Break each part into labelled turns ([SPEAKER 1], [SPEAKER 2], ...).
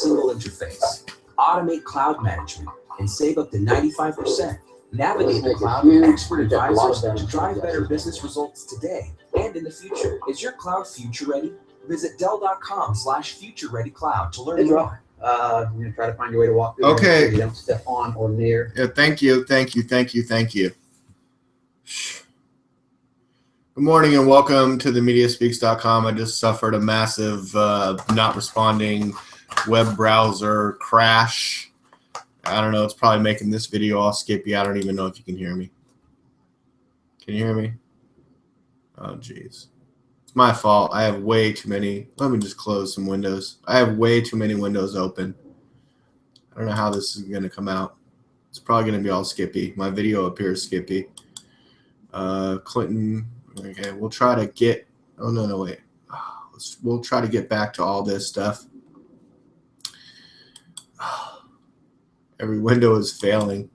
[SPEAKER 1] single interface. Automate cloud management and save up to 95%. Navigate the cloud with expert advisors to drive better business results today and in the future. Is your cloud future ready? Visit Dell.com/future-ready-cloud to learn more.
[SPEAKER 2] You're going to try to find your way to walk through.
[SPEAKER 3] Okay.
[SPEAKER 2] So you don't step on or near.
[SPEAKER 3] Yeah, thank you. Good morning and welcome to the MediaSpeaks.com. I just suffered a massive not responding web browser crash. I don't know. It's probably making this video all skippy. I don't even know if you can hear me. Can you hear me? Oh, geez. It's my fault. I have way too many. Let me just close some windows. I have way too many windows open. I don't know how this is going to come out. It's probably going to be all skippy. My video appears skippy. Clinton. Okay, we'll try to get. Oh, no, wait. We'll try to get back to all this stuff. Every window is failing.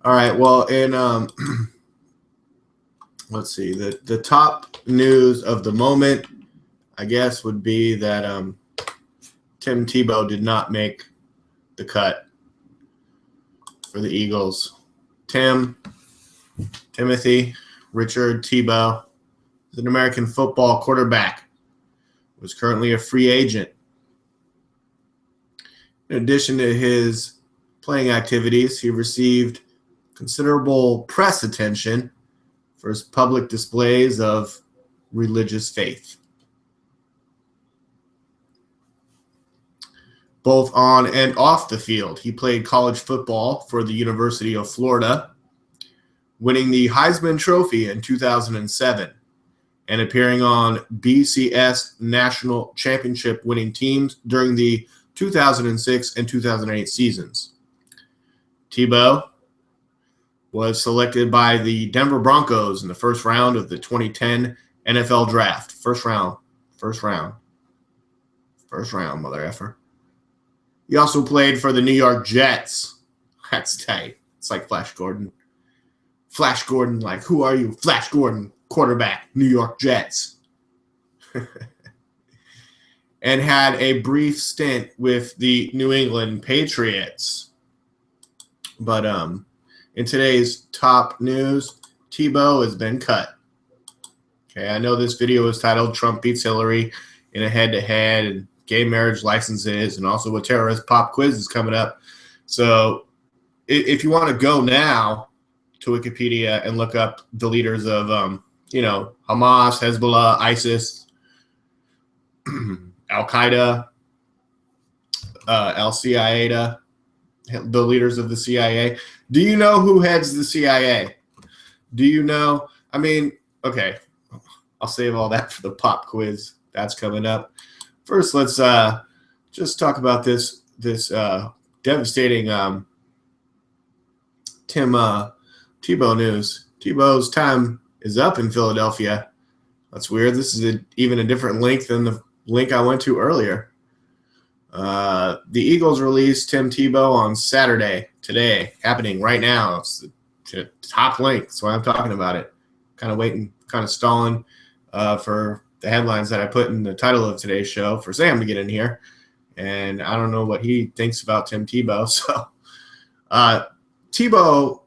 [SPEAKER 3] All right. Well, in let's see. The top news of the moment, I guess, would be that Tim Tebow did not make the cut for the Eagles. Timothy Richard Tebow is an American football quarterback who is currently a free agent. In addition to his playing activities, he received considerable press attention for his public displays of religious faith, both on and off the field. He played college football for the University of Florida, winning the Heisman Trophy in 2007 and appearing on BCS national championship winning teams during the 2006 and 2008 seasons. Tebow was selected by the Denver Broncos in the first round of the 2010 NFL Draft. First round, mother effer. He also played for the New York Jets. That's tight. It's like Flash Gordon. Flash Gordon, like, who are you? Flash Gordon, quarterback, New York Jets. And had a brief stint with the New England Patriots. But in today's top news, Tebow has been cut. Okay, I know this video is titled Trump Beats Hillary in a head-to-head and gay marriage licenses and also a terrorist pop quiz is coming up. So if you want to go now to Wikipedia and look up the leaders of, Hamas, Hezbollah, ISIS, Al-Qaeda, Al-Qaeda, the leaders of the CIA. Do you know who heads the CIA? Do you know? I mean, okay, I'll save all that for the pop quiz. That's coming up. First, let's just talk about this devastating Tebow news. Tebow's time is up in Philadelphia. That's weird. This is even a different link than the link I went to earlier. The Eagles released Tim Tebow on Saturday, today, happening right now. It's the top link. That's why I'm talking about it. Kind of waiting, kind of stalling for the headlines that I put in the title of today's show for Sam to get in here. And I don't know what he thinks about Tim Tebow. So Tebow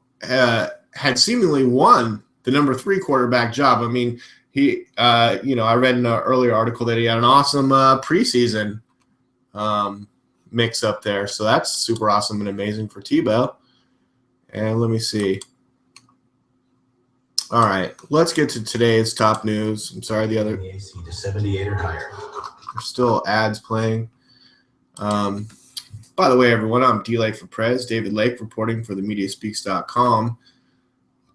[SPEAKER 3] had seemingly won the number 3 quarterback job. I mean, he, I read in an earlier article that he had an awesome preseason mix up there. So that's super awesome and amazing for Tebow. And let me see. All right, let's get to today's top news. I'm sorry, the other.
[SPEAKER 1] The AC to 78 or higher.
[SPEAKER 3] There's still ads playing. By the way, everyone, I'm D. Lake for Prez, David Lake, reporting for the MediaSpeaks.com.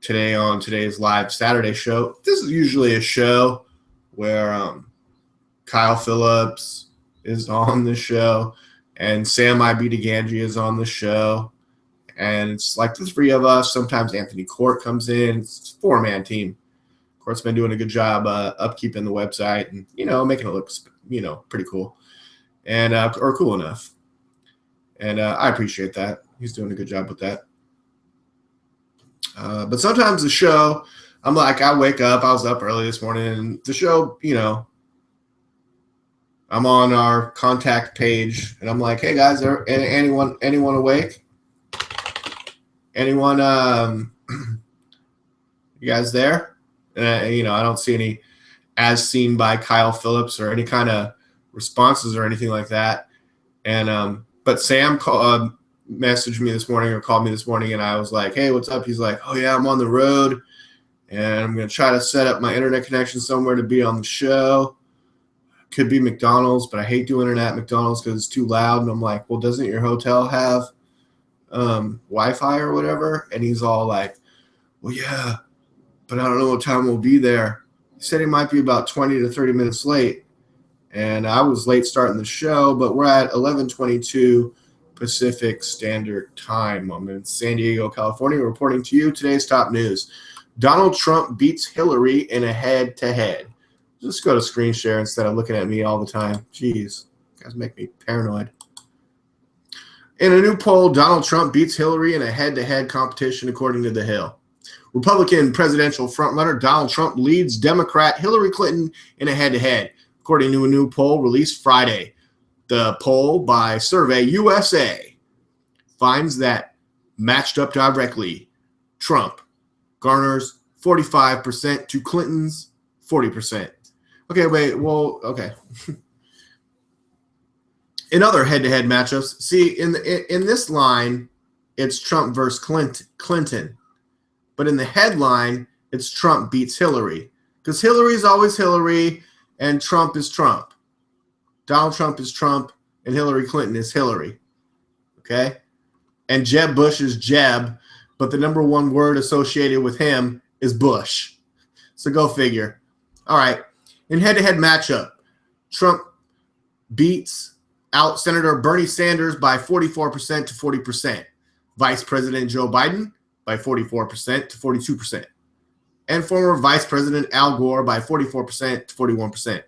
[SPEAKER 3] Today on today's live Saturday show. This is usually a show where Kyle Phillips is on the show and Sam I.B. DeGangi is on the show. And it's like the 3 of us. Sometimes Anthony Court comes in. It's a 4-man team. Court's been doing a good job upkeeping the website and, making it look, pretty cool and or cool enough. And I appreciate that. He's doing a good job with that. But sometimes the show, I wake up. I was up early this morning, and the show, I'm on our contact page, and I'm like, hey guys, anyone awake? Anyone, you guys there? And I don't see any as seen by Kyle Phillips or any kind of responses or anything like that. And but Sam messaged me this morning or called me this morning, and I was like, hey, what's up? He's like, oh yeah, I'm on the road, and I'm gonna try to set up my internet connection somewhere to be on the show. Could be McDonald's, but I hate doing it at McDonald's because it's too loud. And I'm like, well, doesn't your hotel have Wi-Fi or whatever? And he's all like, well, yeah, but I don't know what time we'll be there. He said he might be about 20 to 30 minutes late. And I was late starting the show, but we're at 11:22 Pacific Standard Time. I'm in San Diego, California, reporting to you today's top news. Donald Trump beats Hillary in a head-to-head. Just go to screen share instead of looking at me all the time. Jeez, you guys make me paranoid. In a new poll, Donald Trump beats Hillary in a head-to-head competition, according to The Hill. Republican presidential frontrunner Donald Trump leads Democrat Hillary Clinton in a head-to-head, according to a new poll released Friday. The poll by Survey USA finds that, matched up directly, Trump garners 45% to Clinton's 40%. Okay, wait, well, okay. In other head-to-head matchups, see, in this line, it's Trump versus Clinton. But in the headline, it's Trump beats Hillary. Because Hillary's always Hillary, and Trump is Trump. Donald Trump is Trump, and Hillary Clinton is Hillary. Okay? And Jeb Bush is Jeb, but the number one word associated with him is Bush. So go figure. All right. In head-to-head matchup, Trump beats out Senator Bernie Sanders by 44% to 40%. Vice President Joe Biden by 44% to 42%. And former Vice President Al Gore by 44% to 41%.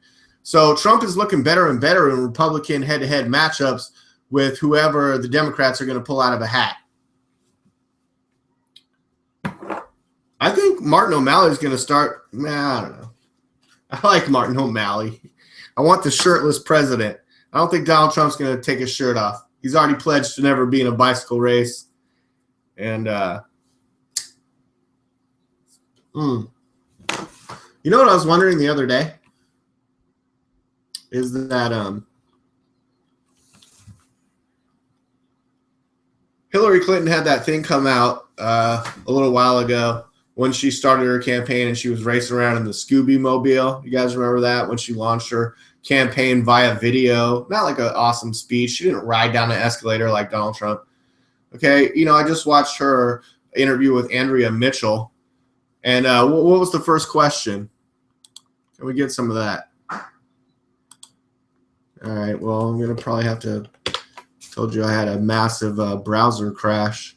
[SPEAKER 3] So Trump is looking better and better in Republican head-to-head matchups with whoever the Democrats are going to pull out of a hat. I think Martin O'Malley is going to start. I don't know. I like Martin O'Malley. I want the shirtless president. I don't think Donald Trump's going to take his shirt off. He's already pledged to never be in a bicycle race. And, you know what I was wondering the other day? Is that Hillary Clinton had that thing come out a little while ago when she started her campaign and she was racing around in the Scooby Mobile. You guys remember that when she launched her campaign via video? Not like an awesome speech. She didn't ride down an escalator like Donald Trump. Okay, I just watched her interview with Andrea Mitchell. And what was the first question? Can we get some of that? All right, well, I'm going to probably have to – told you I had a massive browser crash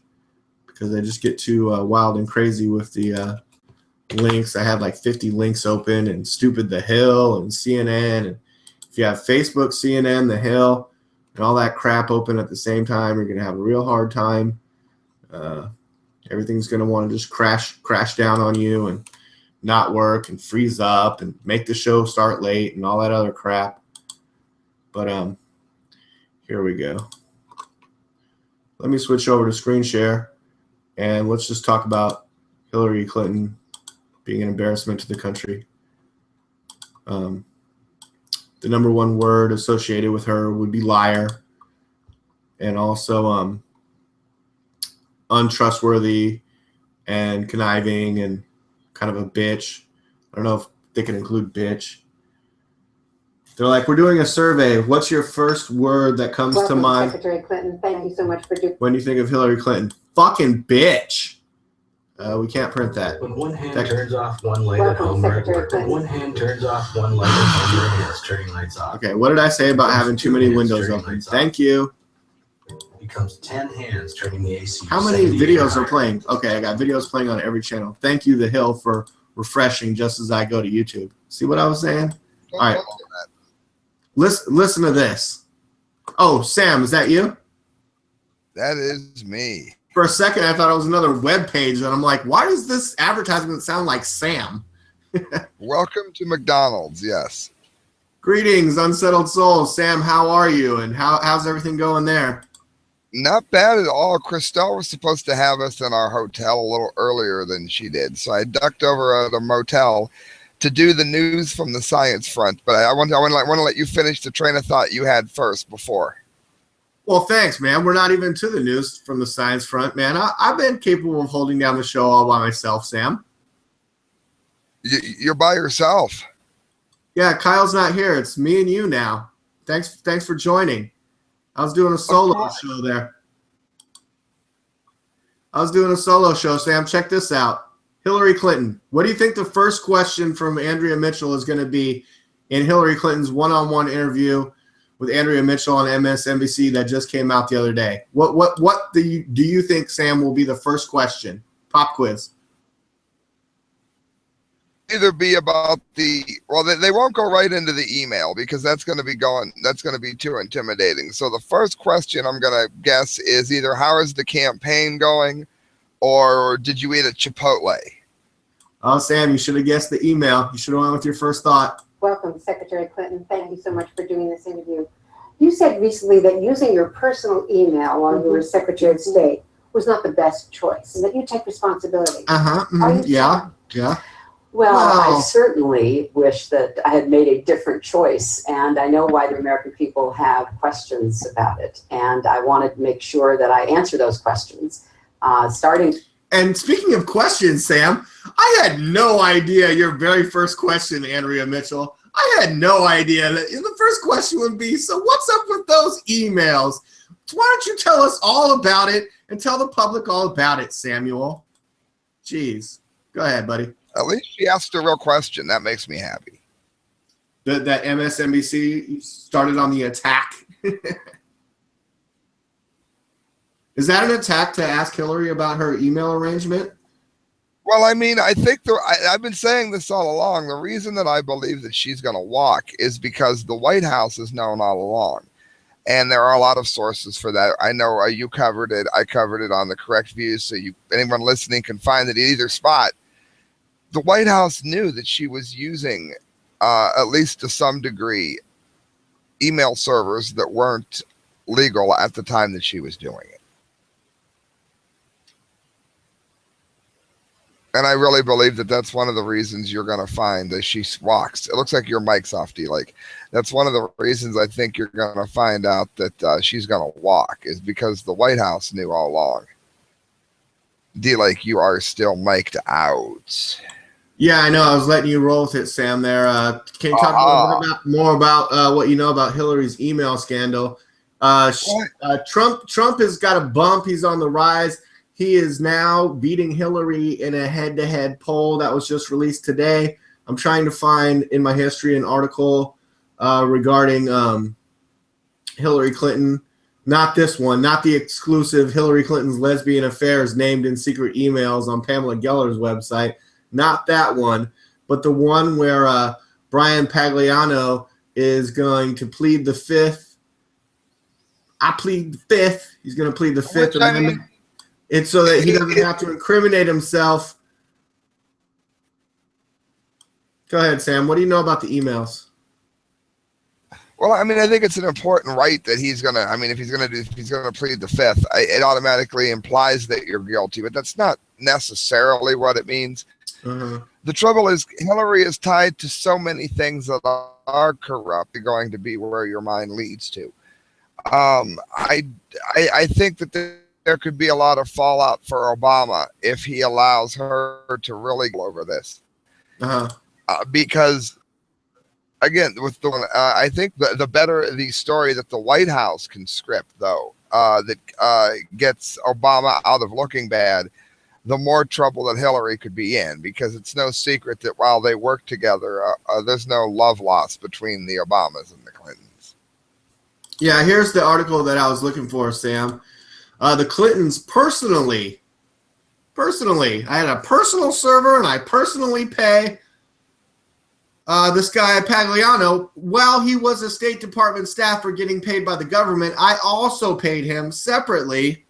[SPEAKER 3] because I just get too wild and crazy with the links. I had like 50 links open and Stupid The Hill and CNN. And if you have Facebook, CNN, The Hill, and all that crap open at the same time, you're going to have a real hard time. Everything's going to want to just crash down on you and not work and freeze up and make the show start late and all that other crap. But here we go. Let me switch over to screen share, and let's just talk about Hillary Clinton being an embarrassment to the country. The number one word associated with her would be liar, and also untrustworthy and conniving and kind of a bitch. I don't know if they can include bitch. They're like, we're doing a survey. What's your first word that comes to mind?
[SPEAKER 4] Secretary Clinton, thank you so much for doing.
[SPEAKER 3] When you think of Hillary Clinton? Fucking bitch. We can't print that.
[SPEAKER 1] When one hand turns off one light at home, when one hand turns off one light at home, it's turning lights off.
[SPEAKER 3] Okay, what did I say about having too many windows open? Thank you.
[SPEAKER 1] Becomes 10 hands turning the AC.
[SPEAKER 3] How many videos are playing? Okay, I got videos playing on every channel. Thank you, The Hill, for refreshing just as I go to YouTube. See what I was saying? All right. Listen to this. Oh, Sam, is that you?
[SPEAKER 5] That is me.
[SPEAKER 3] For a second, I thought it was another web page, and I'm like, why does this advertisement sound like Sam?
[SPEAKER 5] Welcome to McDonald's, yes.
[SPEAKER 3] Greetings, unsettled souls. Sam, how are you? And how's everything going there?
[SPEAKER 5] Not bad at all. Christelle was supposed to have us in our hotel a little earlier than she did, so I ducked over at a motel to do the news from the science front. But I want to let you finish the train of thought you had first before.
[SPEAKER 3] Well, thanks, man. We're not even to the news from the science front, man. I've been capable of holding down the show all by myself, Sam.
[SPEAKER 5] You're by yourself.
[SPEAKER 3] Yeah, Kyle's not here. It's me and you now. Thanks for joining. I was doing a solo show there. I was doing a solo show, Sam. Check this out. Hillary Clinton. What do you think the first question from Andrea Mitchell is going to be in Hillary Clinton's one-on-one interview with Andrea Mitchell on MSNBC that just came out the other day? What do you think, Sam, will be the first question? Pop quiz.
[SPEAKER 5] Either be about they won't go right into the email because that's going to be too intimidating. So the first question I'm going to guess is either how is the campaign going or did you eat at Chipotle?
[SPEAKER 3] Oh, Sam, you should have guessed the email. You should have went with your first thought.
[SPEAKER 4] Welcome, Secretary Clinton. Thank you so much for doing this interview. You said recently that using your personal email while you were Secretary of State was not the best choice and that you take responsibility.
[SPEAKER 3] Yeah.
[SPEAKER 6] Well,
[SPEAKER 3] Wow.
[SPEAKER 6] I certainly wish that I had made a different choice, and I know why the American people have questions about it, and I wanted to make sure that I answer those questions, starting.
[SPEAKER 3] And speaking of questions, Sam, I had no idea your very first question, Andrea Mitchell. I had no idea that the first question would be, so what's up with those emails? Why don't you tell us all about it and tell the public all about it, Samuel? Jeez. Go ahead, buddy.
[SPEAKER 5] At least she asked a real question. That makes me happy.
[SPEAKER 3] That MSNBC started on the attack. Is that an attack to ask Hillary about her email arrangement?
[SPEAKER 5] Well, I mean, I think I've been saying this all along. The reason that I believe that she's going to walk is because the White House has known all along. And there are a lot of sources for that. I know you covered it. I covered it on the Correct Views. So anyone listening can find it at either spot. The White House knew that she was using, at least to some degree, email servers that weren't legal at the time that she was doing it. And I really believe that that's one of the reasons you're going to find that she walks. It looks like your mic's off, D-Lake. That's one of the reasons I think you're going to find out that she's going to walk is because the White House knew all along. D-Lake, you are still mic'd out.
[SPEAKER 3] Yeah, I know. I was letting you roll with it, Sam. There. Can you talk a little bit more about what you know about Hillary's email scandal? Trump has got a bump. He's on the rise. He is now beating Hillary in a head-to-head poll that was just released today. I'm trying to find in my history an article regarding Hillary Clinton. Not this one, not the exclusive Hillary Clinton's lesbian affairs named in secret emails on Pamela Geller's website. Not that one, but the one where Brian Pagliano is going to plead the fifth. I plead the fifth. He's going to plead the Fifth Amendment. It's so that he doesn't have to incriminate himself. Go ahead, Sam. What do you know about the emails?
[SPEAKER 5] Well, I mean, I think it's an important right that he's going to, I mean, if he's going to plead the fifth, it automatically implies that you're guilty, but that's not necessarily what it means. The trouble is Hillary is tied to so many things that are corrupt, going to be where your mind leads to. I think that there could be a lot of fallout for Obama if he allows her to really go over this. Because again, with the I think the better the story that the White House can script, though, that gets Obama out of looking bad, the more trouble that Hillary could be in, because it's no secret that while they work together, there's no love lost between the Obamas and the Clintons.
[SPEAKER 3] Yeah, here's the article that I was looking for, Sam. The Clintons personally, I had a personal server and I personally pay this guy Pagliano, while he was a State Department staffer getting paid by the government, I also paid him separately.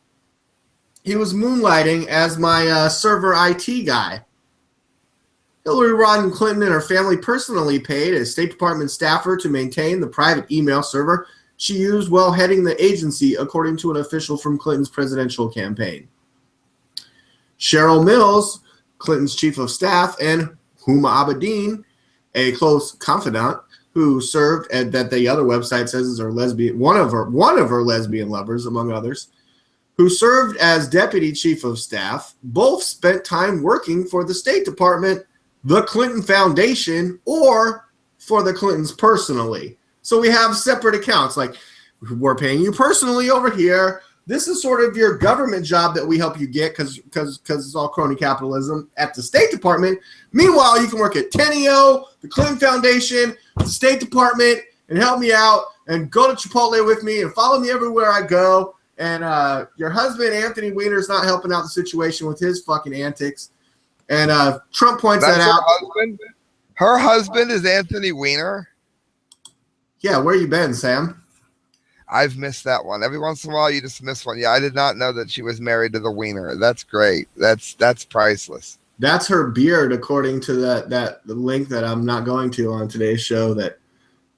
[SPEAKER 3] He was moonlighting as my server IT guy. Hillary Rodham Clinton and her family personally paid a State Department staffer to maintain the private email server she used while heading the agency, according to an official from Clinton's presidential campaign. Cheryl Mills, Clinton's chief of staff, and Huma Abedin, a close confidant who served at that the other website says is her lesbian, one of her lesbian lovers, among others, who served as deputy chief of staff, both spent time working for the State Department, the Clinton Foundation, or for the Clintons personally. So we have separate accounts, like we're paying you personally over here. This is sort of your government job that we help you get because it's all crony capitalism at the State Department. Meanwhile, you can work at Teneo, the Clinton Foundation, the State Department, and help me out and go to Chipotle with me and follow me everywhere I go. And your husband, Anthony Weiner, is not helping out the situation with his fucking antics. And Trump points that out.
[SPEAKER 5] Her husband is Anthony Weiner?
[SPEAKER 3] Yeah, where you been, Sam?
[SPEAKER 5] I've missed that one. Every once in a while, you just miss one. Yeah, I did not know that she was married to the Weiner. That's great. That's priceless.
[SPEAKER 3] That's her beard, according to the link that I'm not going to on today's show that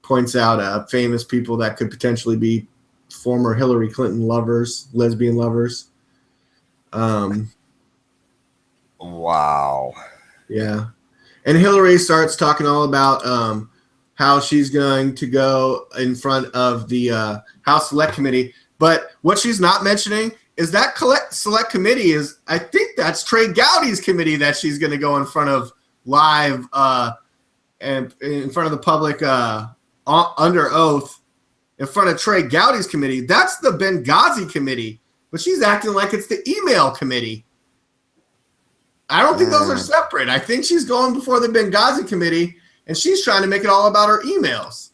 [SPEAKER 3] points out famous people that could potentially be former Hillary Clinton lovers, lesbian lovers.
[SPEAKER 5] Wow.
[SPEAKER 3] Yeah. And Hillary starts talking all about how she's going to go in front of the House Select Committee. But what she's not mentioning is that Select Committee is, I think that's Trey Gowdy's committee that she's going to go in front of live and in front of the public under oath in front of Trey Gowdy's committee. That's the Benghazi committee, but she's acting like it's the email committee. I don't think those are separate. I think she's going before the Benghazi committee, and she's trying to make it all about her emails.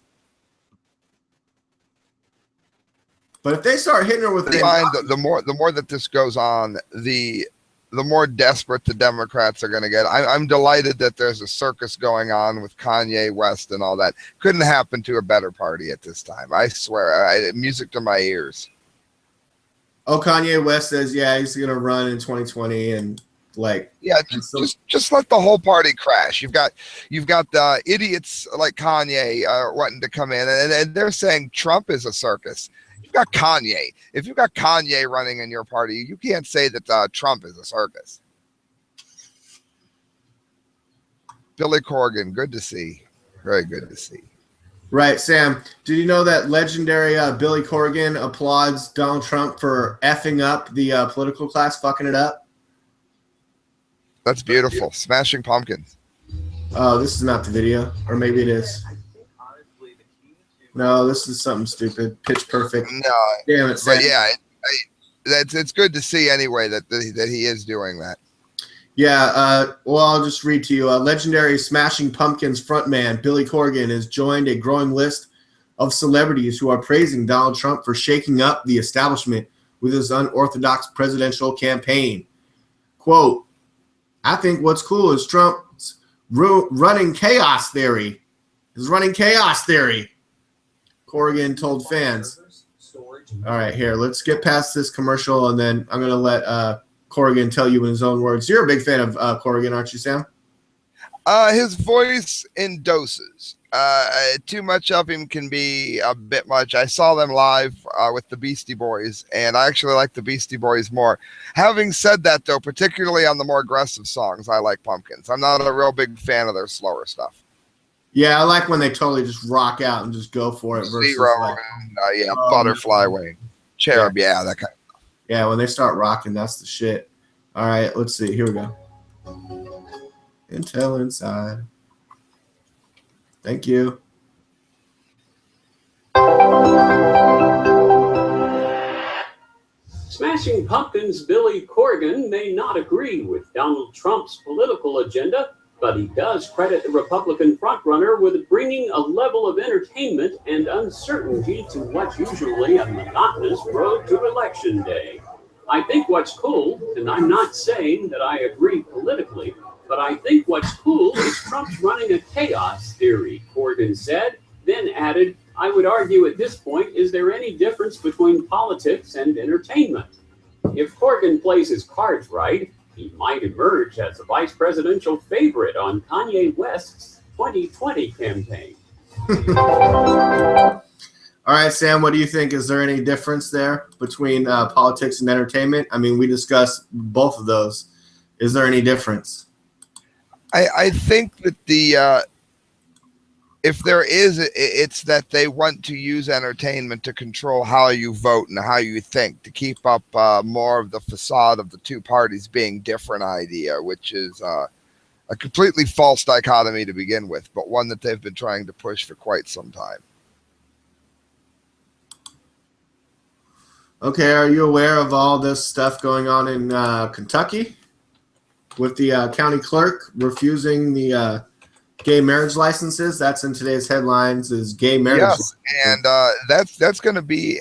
[SPEAKER 3] But if they start hitting her with
[SPEAKER 5] the more that this goes on, the more desperate the Democrats are going to get. I'm delighted that there's a circus going on with Kanye West and all that. Couldn't happen to a better party at this time. I swear. Music to my ears.
[SPEAKER 3] Oh, Kanye West says, yeah, he's going to run in 2020 and
[SPEAKER 5] just let the whole party crash. You've got the idiots like Kanye wanting to come in, and they're saying Trump is a circus. You've got Kanye. If you've got Kanye running in your party, you can't say that Trump is a circus. Billy Corgan, good to see. Very good to see.
[SPEAKER 3] Right, Sam. Did you know that legendary Billy Corgan applauds Donald Trump for effing up the political class, fucking it up?
[SPEAKER 5] That's beautiful. Smashing Pumpkins.
[SPEAKER 3] Oh, this is not the video. Or maybe it is. No, this is something stupid. Pitch Perfect.
[SPEAKER 5] No.
[SPEAKER 3] Damn it, Sam.
[SPEAKER 5] But yeah, it's good to see anyway that he is doing that.
[SPEAKER 3] Yeah, well, I'll just read to you. Legendary Smashing Pumpkins frontman Billy Corgan has joined a growing list of celebrities who are praising Donald Trump for shaking up the establishment with his unorthodox presidential campaign. Quote, I think what's cool is Trump's running chaos theory. Corgan told fans. All right, here, let's get past this commercial, and then I'm going to let Corgan tell you in his own words. You're a big fan of Corgan, aren't you, Sam?
[SPEAKER 5] His voice in doses. Too much of him can be a bit much. I saw them live with the Beastie Boys, and I actually like the Beastie Boys more. Having said that, though, particularly on the more aggressive songs, I like Pumpkins. I'm not a real big fan of their slower stuff.
[SPEAKER 3] Yeah, I like when they totally just rock out and just go for it. Versus
[SPEAKER 5] Zero,
[SPEAKER 3] like,
[SPEAKER 5] and, Butterfly Wing, Cherub, yeah, that kind of stuff.
[SPEAKER 3] Yeah, when they start rocking, that's the shit. All right, let's see. Here we go. Intel Inside. Thank you.
[SPEAKER 7] Smashing Pumpkins' Billy Corgan may not agree with Donald Trump's political agenda, but he does credit the Republican frontrunner with bringing a level of entertainment and uncertainty to what's usually a monotonous road to Election Day. I think what's cool, and I'm not saying that I agree politically, but I think what's cool is Trump's running a chaos theory, Corgan said, then added, I would argue at this point, is there any difference between politics and entertainment? If Corgan plays his cards right, He might emerge as a vice presidential favorite on Kanye West's 2020 campaign.
[SPEAKER 3] All right, Sam, what do you think? Is there any difference there between politics and entertainment? I mean, we discussed both of those. Is there any difference?
[SPEAKER 5] I think that if there is, it's that they want to use entertainment to control how you vote and how you think, to keep up more of the facade of the two parties being different idea, which is a completely false dichotomy to begin with, but one that they've been trying to push for quite some time.
[SPEAKER 3] Okay, are you aware of all this stuff going on in Kentucky with the county clerk refusing the gay marriage licenses? That's in today's headlines, is gay marriage.
[SPEAKER 5] Yes, and that's going to be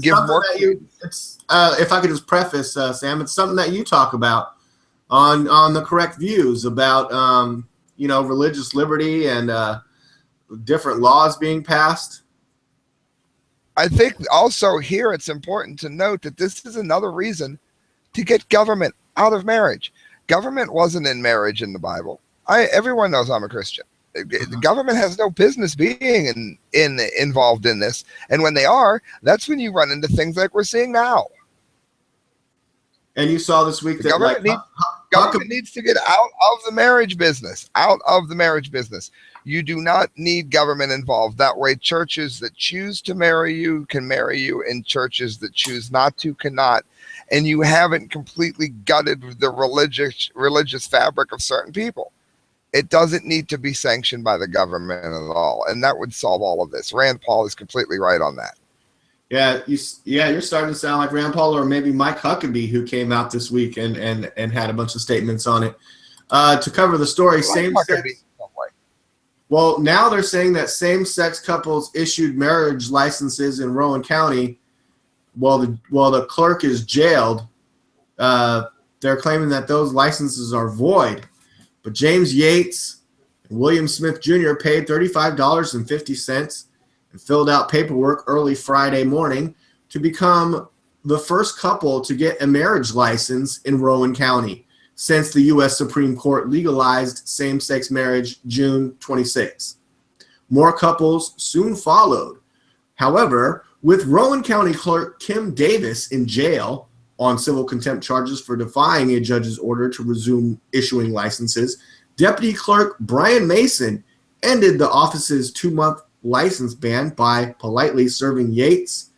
[SPEAKER 5] give more.
[SPEAKER 3] If I could just preface, Sam, it's something that you talk about on the correct views about religious liberty and different laws being passed.
[SPEAKER 5] I think also here it's important to note that this is another reason to get government out of marriage. Government wasn't in marriage in the Bible. Everyone knows I'm a Christian. The government has no business being involved in this. And when they are, that's when you run into things like we're seeing now.
[SPEAKER 3] And you saw this week that
[SPEAKER 5] government needs to get out of the marriage business. Out of the marriage business. You do not need government involved. That way, churches that choose to marry you can marry you, and churches that choose not to cannot. And you haven't completely gutted the religious fabric of certain people. It doesn't need to be sanctioned by the government at all, and that would solve all of this. Rand Paul is completely right on that.
[SPEAKER 3] Yeah, you're starting to sound like Rand Paul, or maybe Mike Huckabee, who came out this week and had a bunch of statements on it. To cover the story, well, now they're saying that same-sex couples issued marriage licenses in Rowan County while the clerk is jailed. They're claiming that those licenses are void. But James Yates and William Smith Jr. paid $35.50 and filled out paperwork early Friday morning to become the first couple to get a marriage license in Rowan County since the U.S. Supreme Court legalized same-sex marriage June 26. More couples soon followed. However, with Rowan County Clerk Kim Davis in jail on civil contempt charges for defying a judge's order to resume issuing licenses, Deputy Clerk Brian Mason ended the office's 2-month license ban by politely serving Yates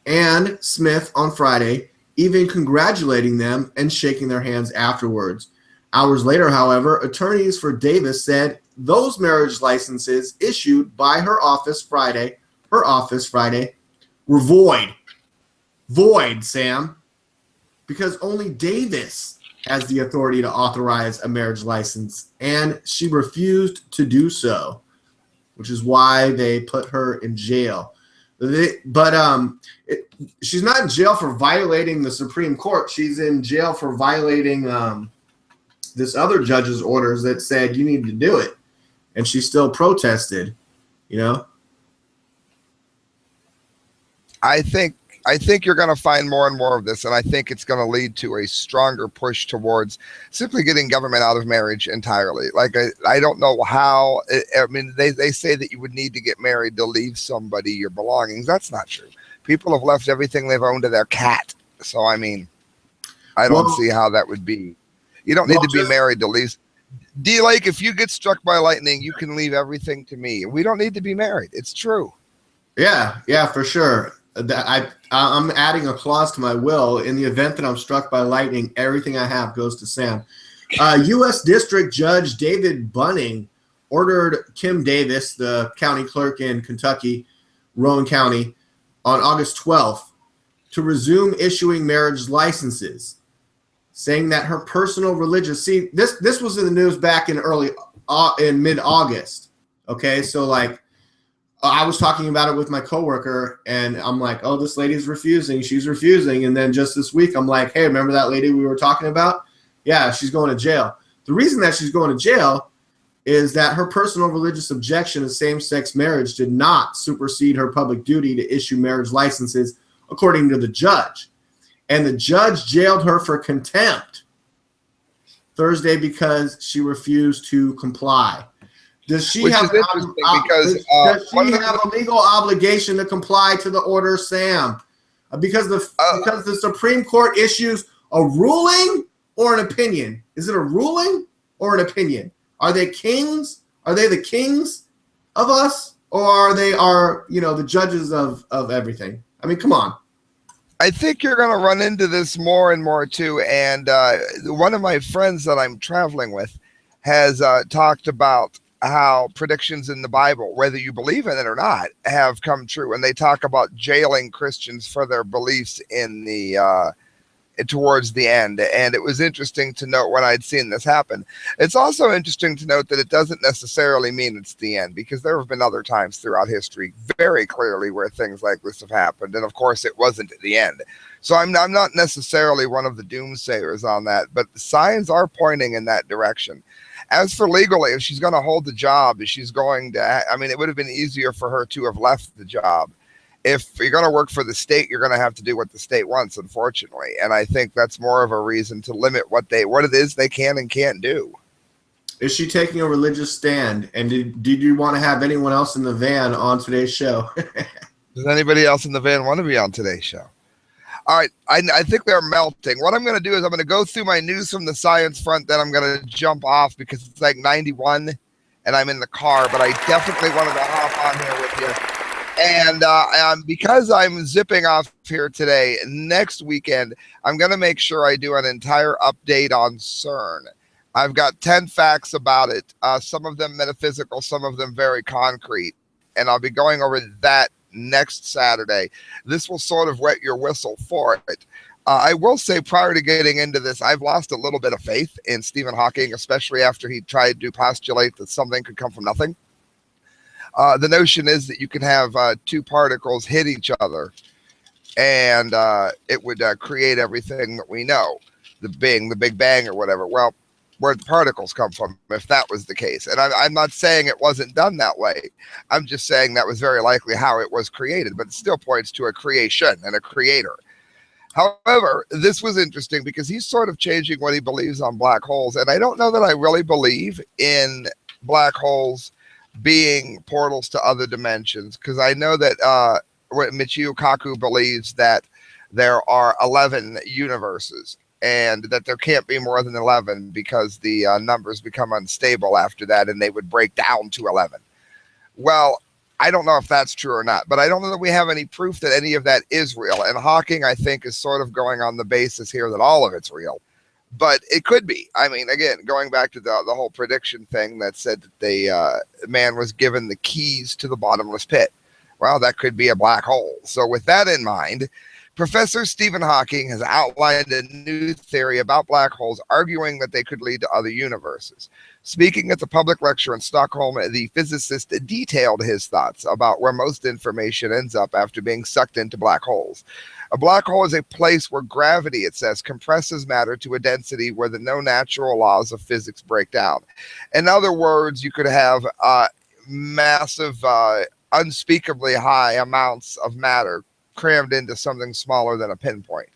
[SPEAKER 3] and Smith on Friday, even congratulating them and shaking their hands afterwards. Hours later, however, attorneys for Davis said those marriage licenses issued by her office Friday, were void. Void, Sam. Because only Davis has the authority to authorize a marriage license, and she refused to do so, which is why they put her in jail. She's not in jail for violating the Supreme Court. She's in jail for violating this other judge's orders that said you need to do it, and she still protested.
[SPEAKER 5] I think you're going to find more and more of this, and I think it's going to lead to a stronger push towards simply getting government out of marriage entirely. Like, I don't know how. I mean, they say that you would need to get married to leave somebody your belongings. That's not true. People have left everything they've owned to their cat. So, I mean, I don't see how that would be. You don't need to be married to leave. D. Lake, if you get struck by lightning, you can leave everything to me. We don't need to be married. It's true.
[SPEAKER 3] Yeah, for sure. I'm adding a clause to my will. In the event that I'm struck by lightning, everything I have goes to Sam. U.S. District Judge David Bunning ordered Kim Davis, the county clerk in Kentucky, Rowan County, on August 12th to resume issuing marriage licenses, saying that her personal religious – this was in the news back in mid-August. Okay, so I was talking about it with my coworker, and I'm like, oh, this lady's refusing. She's refusing. And then just this week, I'm like, hey, remember that lady we were talking about? Yeah, she's going to jail. The reason that she's going to jail is that her personal religious objection to same-sex marriage did not supersede her public duty to issue marriage licenses, according to the judge. and the judge jailed her for contempt Thursday because she refused to comply. Does she
[SPEAKER 5] Which
[SPEAKER 3] have
[SPEAKER 5] is interesting because
[SPEAKER 3] does she have a legal obligation to comply to the order, Sam? Because the Supreme Court issues a ruling or an opinion. Is it a ruling or an opinion? Are they kings? Are they the kings of us, or are they the judges of everything? I mean, come on.
[SPEAKER 5] I think you're going to run into this more and more too. And one of my friends that I'm traveling with has talked about how predictions in the Bible, whether you believe in it or not, have come true. And they talk about jailing Christians for their beliefs in the towards the end. And it was interesting to note when I'd seen this happen. It's also interesting to note that it doesn't necessarily mean it's the end, because there have been other times throughout history very clearly where things like this have happened. And of course it wasn't the end. So I'm not necessarily one of the doomsayers on that, but the signs are pointing in that direction. As for legally, if she's going to hold the job, she's going to, I mean, it would have been easier for her to have left the job. If you're going to work for the state, you're going to have to do what the state wants, unfortunately. And I think that's more of a reason to limit what it is they can and can't do.
[SPEAKER 3] Is she taking a religious stand? And did you want to have anyone else in the van on today's show?
[SPEAKER 5] Does anybody else in the van want to be on today's show? All right, I think they're melting. What I'm going to do is I'm going to go through my news from the science front, then I'm going to jump off because it's like 91 and I'm in the car, but I definitely wanted to hop on here with you. And because I'm zipping off here today, next weekend, I'm going to make sure I do an entire update on CERN. I've got 10 facts about it, some of them metaphysical, some of them very concrete, and I'll be going over that next Saturday. This will sort of wet your whistle for it. I will say, prior to getting into this, I've lost a little bit of faith in Stephen Hawking, especially after he tried to postulate that something could come from nothing. The notion is that you can have two particles hit each other and it would create everything that we know, the Big Bang or whatever. Well, where'd the particles come from if that was the case? And I'm not saying it wasn't done that way. I'm just saying that was very likely how it was created, but it still points to a creation and a creator. However, this was interesting because he's sort of changing what he believes on black holes. And I don't know that I really believe in black holes being portals to other dimensions, because I know that Michio Kaku believes that there are 11 universes and that there can't be more than 11 because the numbers become unstable after that and they would break down to 11. Well, I don't know if that's true or not, but I don't know that we have any proof that any of that is real. And Hawking, I think, is sort of going on the basis here that all of it's real. But it could be. I mean, again, going back to the whole prediction thing that said that the man was given the keys to the bottomless pit. Well, that could be a black hole. So with that in mind, Professor Stephen Hawking has outlined a new theory about black holes, arguing that they could lead to other universes. Speaking at the public lecture in Stockholm, the physicist detailed his thoughts about where most information ends up after being sucked into black holes. A black hole is a place where gravity, it says, compresses matter to a density where the no natural laws of physics break down. In other words, you could have massive, unspeakably high amounts of matter crammed into something smaller than a pinpoint.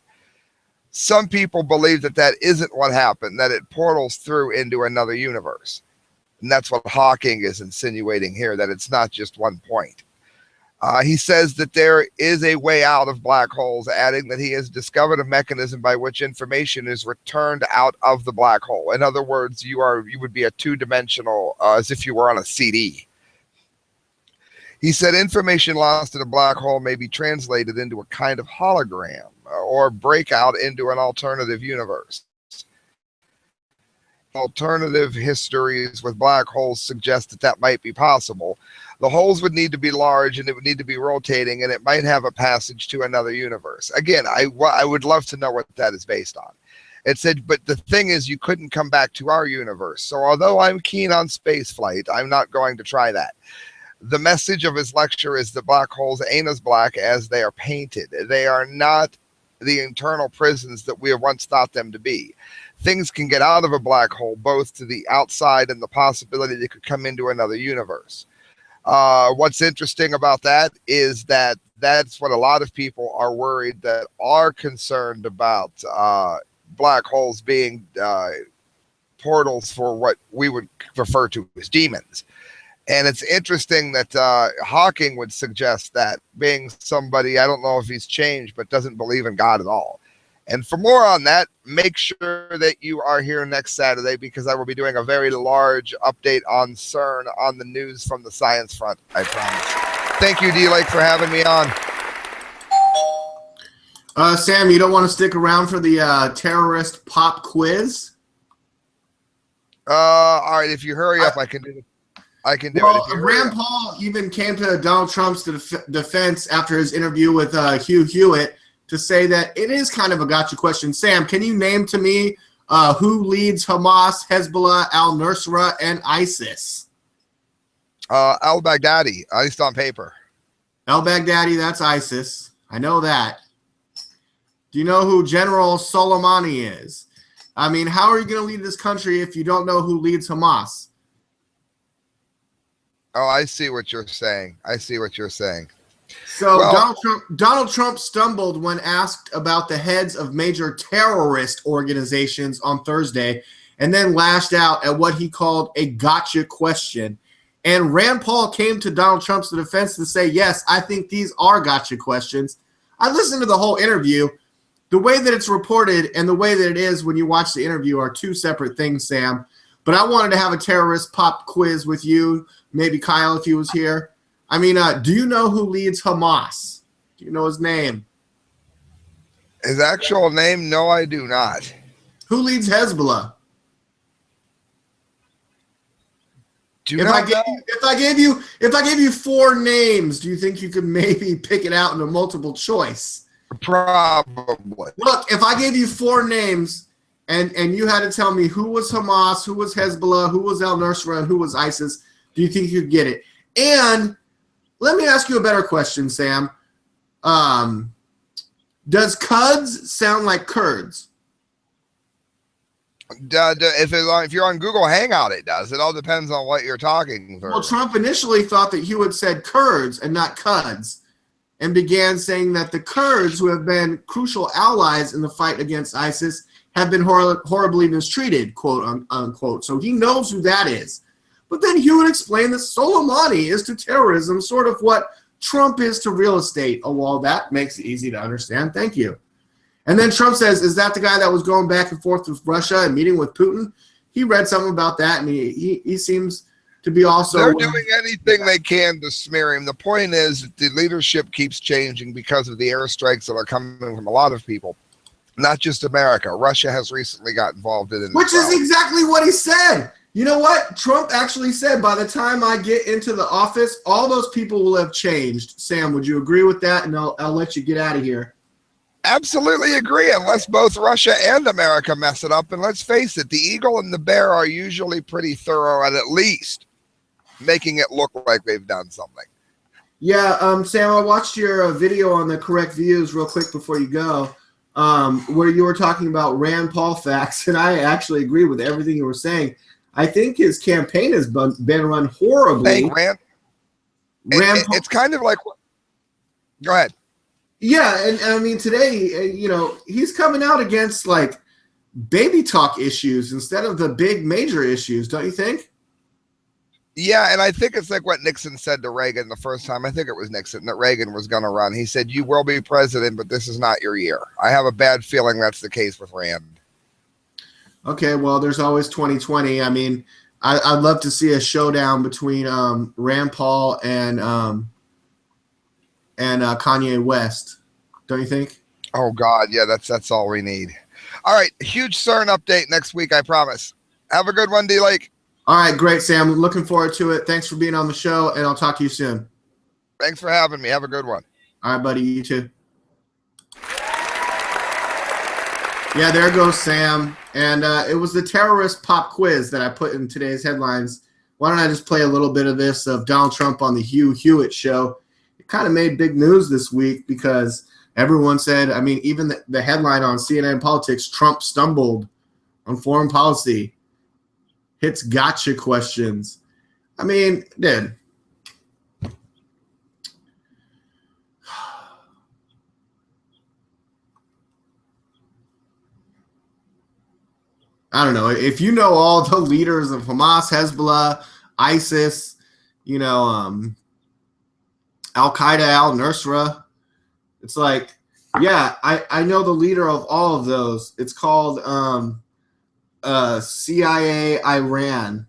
[SPEAKER 5] Some people believe that that isn't what happened, that it portals through into another universe. And that's what Hawking is insinuating here, that it's not just one point. He says that there is a way out of black holes, adding that he has discovered a mechanism by which information is returned out of the black hole. In other words, you would be a two-dimensional, as if you were on a CD. He said information lost in a black hole may be translated into a kind of hologram or break out into an alternative universe. Alternative histories with black holes suggest that that might be possible. The holes would need to be large and it would need to be rotating, and it might have a passage to another universe. Again, I would love to know what that is based on. It said, but the thing is, you couldn't come back to our universe. So although I'm keen on space flight, I'm not going to try that. The message of his lecture is that black holes ain't as black as they are painted. They are not the internal prisons that we have once thought them to be. Things can get out of a black hole, both to the outside and the possibility they could come into another universe. What's interesting about that is that that's what a lot of people are worried that are concerned about black holes being portals for what we would refer to as demons. And it's interesting that Hawking would suggest that, being somebody, I don't know if he's changed, but doesn't believe in God at all. And for more on that, make sure that you are here next Saturday, because I will be doing a very large update on CERN on the news from the science front, I promise. Thank you, D-Lake, for having me on.
[SPEAKER 3] Sam, you don't want to stick around for the terrorist pop quiz?
[SPEAKER 5] All right, if you hurry up, I can do it.
[SPEAKER 3] Well, Rand Paul even came to Donald Trump's defense after his interview with Hugh Hewitt to say that it is kind of a gotcha question. Sam, can you name to me who leads Hamas, Hezbollah, al-Nusra, and ISIS?
[SPEAKER 5] Al-Baghdadi, at least on paper.
[SPEAKER 3] Al-Baghdadi, that's ISIS. I know that. Do you know who General Soleimani is? I mean, how are you going to lead this country if you don't know who leads Hamas?
[SPEAKER 5] Oh, I see what you're saying.
[SPEAKER 3] So
[SPEAKER 5] well,
[SPEAKER 3] Donald Trump stumbled when asked about the heads of major terrorist organizations on Thursday, and then lashed out at what he called a gotcha question. And Rand Paul came to Donald Trump's defense to say, yes, I think these are gotcha questions. I listened to the whole interview. The way that it's reported and the way that it is when you watch the interview are two separate things, Sam. But I wanted to have a terrorist pop quiz with you, maybe Kyle if he was here. I mean, do you know who leads Hamas? Do you know his name?
[SPEAKER 5] His actual name? No, I do not.
[SPEAKER 3] Who leads Hezbollah? If I gave you four names, do you think you could maybe pick it out in a multiple choice?
[SPEAKER 5] Probably.
[SPEAKER 3] Look, if I gave you four names and you had to tell me who was Hamas, who was Hezbollah, who was al-Nusra, and who was ISIS, do you think you could get it? And let me ask you a better question, Sam. Does Cuds sound like Kurds?
[SPEAKER 5] If you're on Google Hangout, it does. It all depends on what you're talking through.
[SPEAKER 3] Well, Trump initially thought that Hewitt said Kurds and not Cuds, and began saying that the Kurds, who have been crucial allies in the fight against ISIS, have been horribly mistreated, quote unquote. So he knows who that is. But then Hewitt explained that Soleimani is to terrorism sort of what Trump is to real estate. Oh, well, that makes it easy to understand. Thank you. And then Trump says, is that the guy that was going back and forth with Russia and meeting with Putin? He read something about that, and he seems to be also...
[SPEAKER 5] They're doing anything they can to smear him. The point is that the leadership keeps changing because of the airstrikes that are coming from a lot of people. Not just America. Russia has recently got involved in it.
[SPEAKER 3] Which is exactly what he said. You know what? Trump actually said, by the time I get into the office, all those people will have changed. Sam, would you agree with that? And I'll let you get out of here.
[SPEAKER 5] Absolutely agree, unless both Russia and America mess it up. And let's face it, the eagle and the bear are usually pretty thorough at least making it look like they've done something.
[SPEAKER 3] Yeah, Sam, I watched your video on the Correct Views real quick before you go, where you were talking about Rand Paul facts, and I actually agree with everything you were saying. I think his campaign has been run horribly.
[SPEAKER 5] Thank Rand. It's kind of like... Go ahead.
[SPEAKER 3] Yeah, and I mean, today, he's coming out against, like, baby talk issues instead of the big major issues, don't you think?
[SPEAKER 5] Yeah, and I think it's like what Nixon said to Reagan the first time. I think it was Nixon, that Reagan was going to run. He said, you will be president, but this is not your year. I have a bad feeling that's the case with Rand.
[SPEAKER 3] Okay, well, there's always 2020. I mean, I'd love to see a showdown between Rand Paul and Kanye West, don't you think?
[SPEAKER 5] Oh God, yeah, that's all we need. All right, huge CERN update next week, I promise. Have a good one, D-Lake.
[SPEAKER 3] All right, great, Sam. Looking forward to it. Thanks for being on the show, and I'll talk to you soon.
[SPEAKER 5] Thanks for having me. Have a good one.
[SPEAKER 3] All right, buddy. You too. Yeah, there goes Sam. And it was the terrorist pop quiz that I put in today's headlines. Why don't I just play a little bit of this of Donald Trump on the Hugh Hewitt show? It kind of made big news this week because everyone said, I mean, even the headline on CNN Politics, Trump stumbled on foreign policy. Hits gotcha questions. I mean, dude. I don't know. If you know all the leaders of Hamas, Hezbollah, ISIS, Al-Qaeda, Al-Nusra, it's like, yeah, I know the leader of all of those. It's called CIA Iran.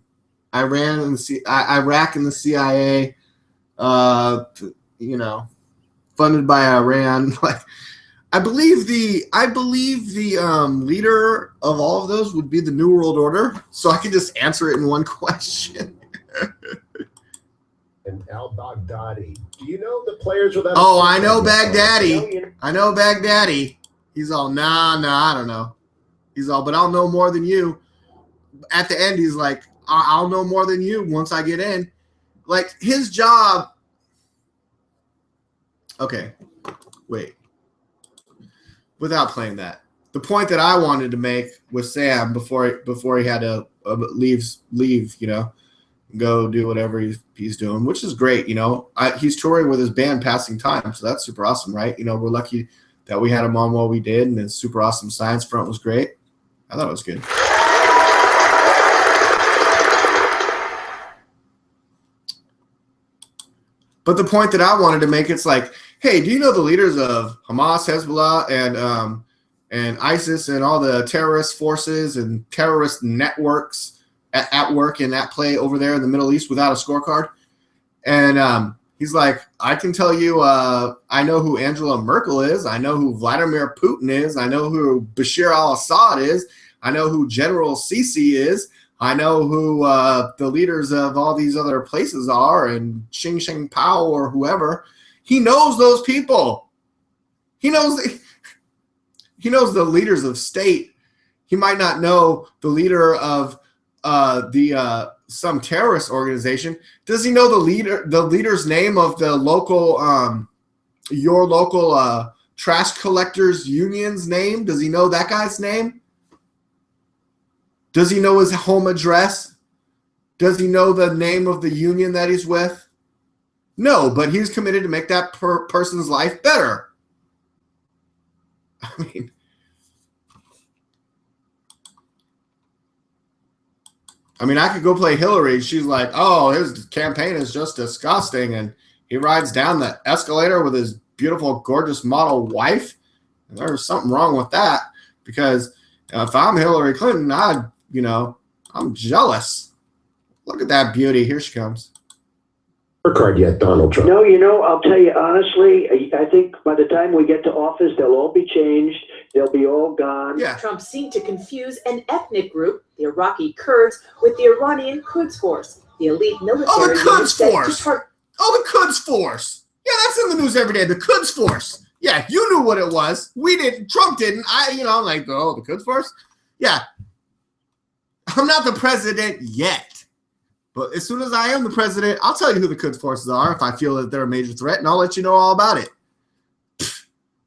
[SPEAKER 3] Iraq and the CIA, funded by Iran. Like, I believe the leader of all of those would be the New World Order. So I can just answer it in one question.
[SPEAKER 8] And al-Baghdadi. Do you know the players without?
[SPEAKER 3] Oh, I know Baghdadi. I know Baghdadi. He's all, nah, I don't know. He's all, but I'll know more than you. At the end, he's like, I'll know more than you once I get in. Like, his job. Okay, wait. Without playing that, the point that I wanted to make with Sam before he had to leave, go do whatever he's doing, which is great. He's touring with his band Passing Time, so that's super awesome, right? We're lucky that we had him on while we did, and his super awesome Science Front was great. I thought it was good. But the point that I wanted to make, it's like, hey, do you know the leaders of Hamas, Hezbollah, and ISIS and all the terrorist forces and terrorist networks at work and at play over there in the Middle East without a scorecard? And he's like, I can tell you, I know who Angela Merkel is. I know who Vladimir Putin is. I know who Bashir al-Assad is. I know who General Sisi is. I know who the leaders of all these other places are, and Xing Jinping or whoever. He knows those people. He knows the leaders of state. He might not know the leader of some terrorist organization. Does he know the leader's name of the local your local trash collectors union's name? Does he know that guy's name? Does he know his home address? Does he know the name of the union that he's with? No, but he's committed to make that person's life better. I mean, I could go play Hillary. She's like, oh, his campaign is just disgusting. And he rides down the escalator with his beautiful, gorgeous model wife. And there's something wrong with that, because if I'm Hillary Clinton, I'm jealous. Look at that beauty. Here she comes.
[SPEAKER 8] Card yet, Donald Trump?
[SPEAKER 9] No, I'll tell you honestly, I think by the time we get to office, they'll all be changed. They'll be all gone.
[SPEAKER 3] Yeah.
[SPEAKER 10] Trump seemed to confuse an ethnic group, the Iraqi Kurds, with the Iranian Quds Force, the elite military.
[SPEAKER 3] Oh, the Quds
[SPEAKER 10] Force.
[SPEAKER 3] The Quds Force. Yeah, that's in the news every day. The Quds Force. Yeah, you knew what it was. We didn't. Trump didn't. The Quds Force. Yeah. I'm not the president yet. But as soon as I am the president, I'll tell you who the Quds Forces are if I feel that they're a major threat, and I'll let you know all about it.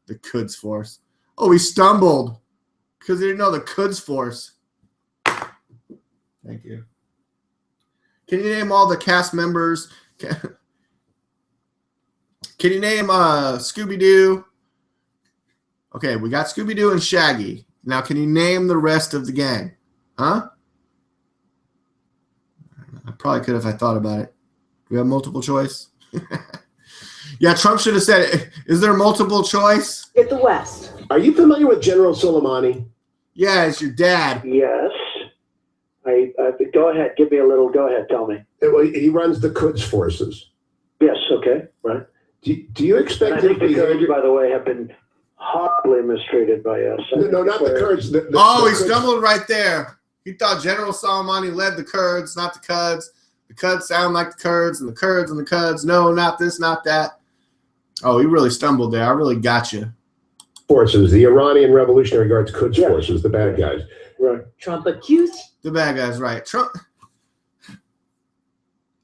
[SPEAKER 3] The Quds Force. Oh, he stumbled because he didn't know the Quds Force. Thank you. Can you name all the cast members? Can you name Scooby-Doo? Okay, we got Scooby-Doo and Shaggy. Now, can you name the rest of the gang? Huh? I probably could if I thought about it. Do we have multiple choice? Yeah, Trump should have said it. Is there multiple choice?
[SPEAKER 10] Get the West.
[SPEAKER 8] Are you familiar with General Soleimani?
[SPEAKER 3] Yeah, it's your dad.
[SPEAKER 9] Yes. Go ahead. Give me a little. Go ahead. Tell me.
[SPEAKER 8] He runs the Quds Forces.
[SPEAKER 9] Yes. Okay. Right.
[SPEAKER 8] Do you expect
[SPEAKER 9] I think the Kurds, by the way, have been horribly mistreated by us.
[SPEAKER 8] No, not the Kurds.
[SPEAKER 3] He
[SPEAKER 8] Kurds.
[SPEAKER 3] stumbled right there. He thought General Soleimani led the Kurds, not the Quds. The Quds sound like the Kurds, and the Kurds and the Quds. No, not this, not that. Oh, he really stumbled there. I really got you.
[SPEAKER 8] Forces, the Iranian Revolutionary Guard's Quds Forces, the bad guys.
[SPEAKER 9] Right.
[SPEAKER 10] Trump accused.
[SPEAKER 3] The bad guys, right. Trump.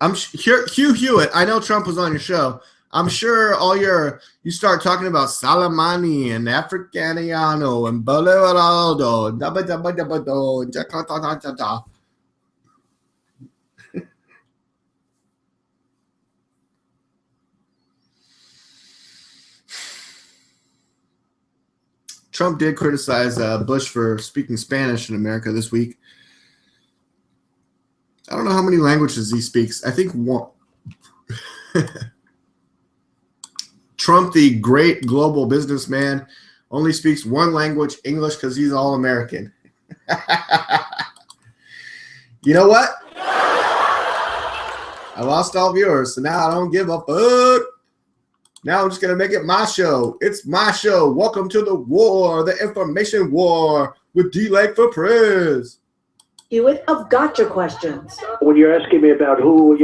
[SPEAKER 3] Hugh Hewitt. I know Trump was on your show. I'm sure you start talking about Soleimani and Africaniano and Bolivarado and Dabadabadabado and Jakarta. Trump did criticize Bush for speaking Spanish in America this week. I don't know how many languages he speaks. I think one. Trump, the great global businessman, only speaks one language, English, because he's all American. You know what? I lost all viewers, so now I don't give a fuck. Now I'm just going to make it my show. It's my show. Welcome to the war, the information war with D-Lake for Prez.
[SPEAKER 10] Hewitt of Gotcha Questions.
[SPEAKER 9] When you're asking me about who's